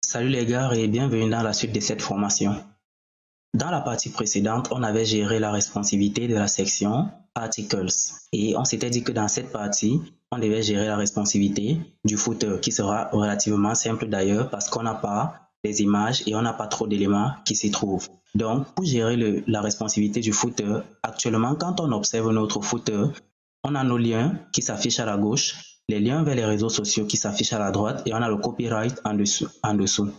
Salut les gars et bienvenue dans la suite de cette formation. Dans la partie précédente, on avait géré la responsivité de la section Articles et on s'était dit que dans cette partie, on devait gérer la responsivité du footer qui sera relativement simple d'ailleurs parce qu'on n'a pas les images et on n'a pas trop d'éléments qui s'y trouvent. Donc pour gérer la responsivité du footer, actuellement quand on observe notre footer, on a nos liens qui s'affichent à la gauche, les liens vers les réseaux sociaux qui s'affichent à la droite et on a le copyright en dessous.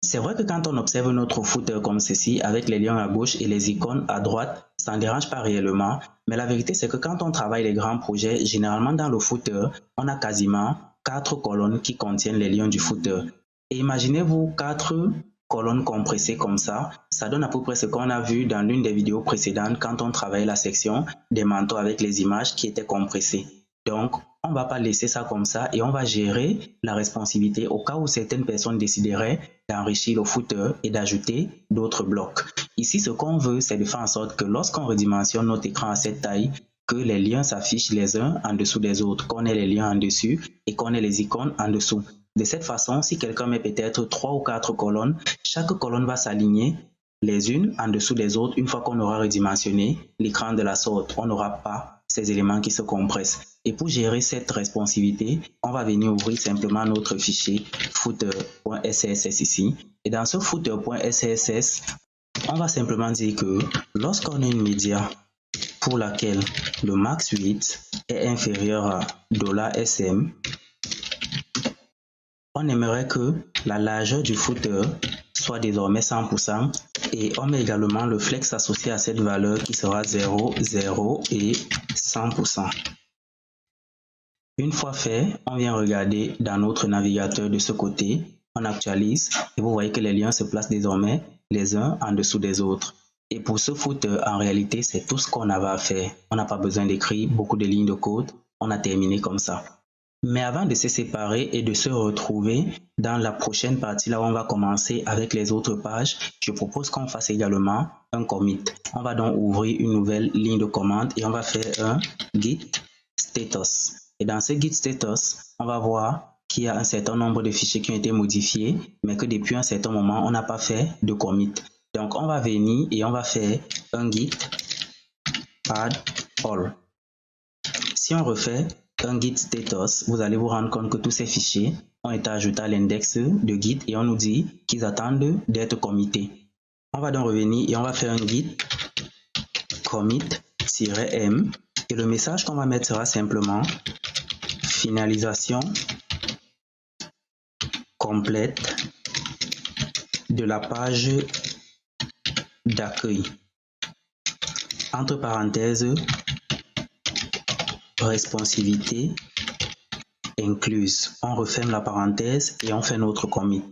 C'est vrai que quand on observe notre footer comme ceci, avec les liens à gauche et les icônes à droite, ça ne dérange pas réellement. Mais la vérité, c'est que quand on travaille les grands projets, généralement dans le footer, on a quasiment 4 colonnes qui contiennent les liens du footer. Et imaginez-vous 4 colonnes compressées comme ça donne à peu près ce qu'on a vu dans l'une des vidéos précédentes quand on travaillait la section des manteaux avec les images qui étaient compressées. Donc, on ne va pas laisser ça comme ça et on va gérer la responsivité au cas où certaines personnes décideraient d'enrichir le footer et d'ajouter d'autres blocs. Ici, ce qu'on veut, c'est de faire en sorte que lorsqu'on redimensionne notre écran à cette taille, que les liens s'affichent les uns en dessous des autres, qu'on ait les liens en dessus et qu'on ait les icônes en dessous. De cette façon, si quelqu'un met peut-être 3 ou 4 colonnes, chaque colonne va s'aligner les unes en dessous des autres. Une fois qu'on aura redimensionné l'écran de la sorte, on n'aura pas ces éléments qui se compressent. Et pour gérer cette responsivité, on va venir ouvrir simplement notre fichier footer.scss ici. Et dans ce footer.scss, on va simplement dire que lorsqu'on a une média pour laquelle le max width est inférieur à $SM, on aimerait que la largeur du footer soit désormais 100% et on met également le flex associé à cette valeur qui sera 0, 0 et 100%. Une fois fait, on vient regarder dans notre navigateur de ce côté, on actualise et vous voyez que les liens se placent désormais les uns en dessous des autres. Et pour ce footer, en réalité, c'est tout ce qu'on avait à faire. On n'a pas besoin d'écrire beaucoup de lignes de code, on a terminé comme ça. Mais avant de se séparer et de se retrouver dans la prochaine partie, là où on va commencer avec les autres pages, je propose qu'on fasse également un commit. On va donc ouvrir une nouvelle ligne de commande et on va faire un git status. Et dans ce git status, on va voir qu'il y a un certain nombre de fichiers qui ont été modifiés, mais que depuis un certain moment, on n'a pas fait de commit. Donc, on va venir et on va faire un git add all. Si on refait un git status, vous allez vous rendre compte que tous ces fichiers ont été ajoutés à l'index de git et on nous dit qu'ils attendent d'être committés. On va donc revenir et on va faire un git commit-m et le message qu'on va mettre sera simplement finalisation complète de la page d'accueil. Entre parenthèses, responsivité incluse. On referme la parenthèse et on fait notre commit.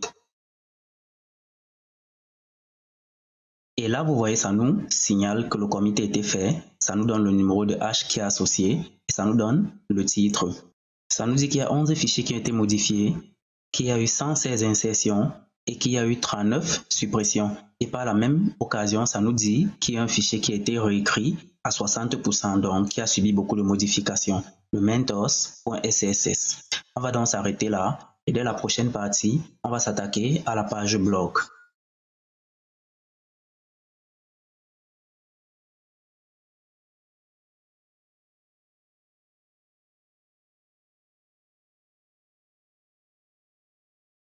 Et là, vous voyez, ça nous signale que le commit a été fait. Ça nous donne le numéro de hash qui est associé et ça nous donne le titre. Ça nous dit qu'il y a 11 fichiers qui ont été modifiés, qu'il y a eu 116 insertions et qu'il y a eu 39 suppressions. Et par la même occasion, ça nous dit qu'il y a un fichier qui a été réécrit à 60%, donc qui a subi beaucoup de modifications, le mentos.scss. On va donc s'arrêter là et dès la prochaine partie, on va s'attaquer à la page blog.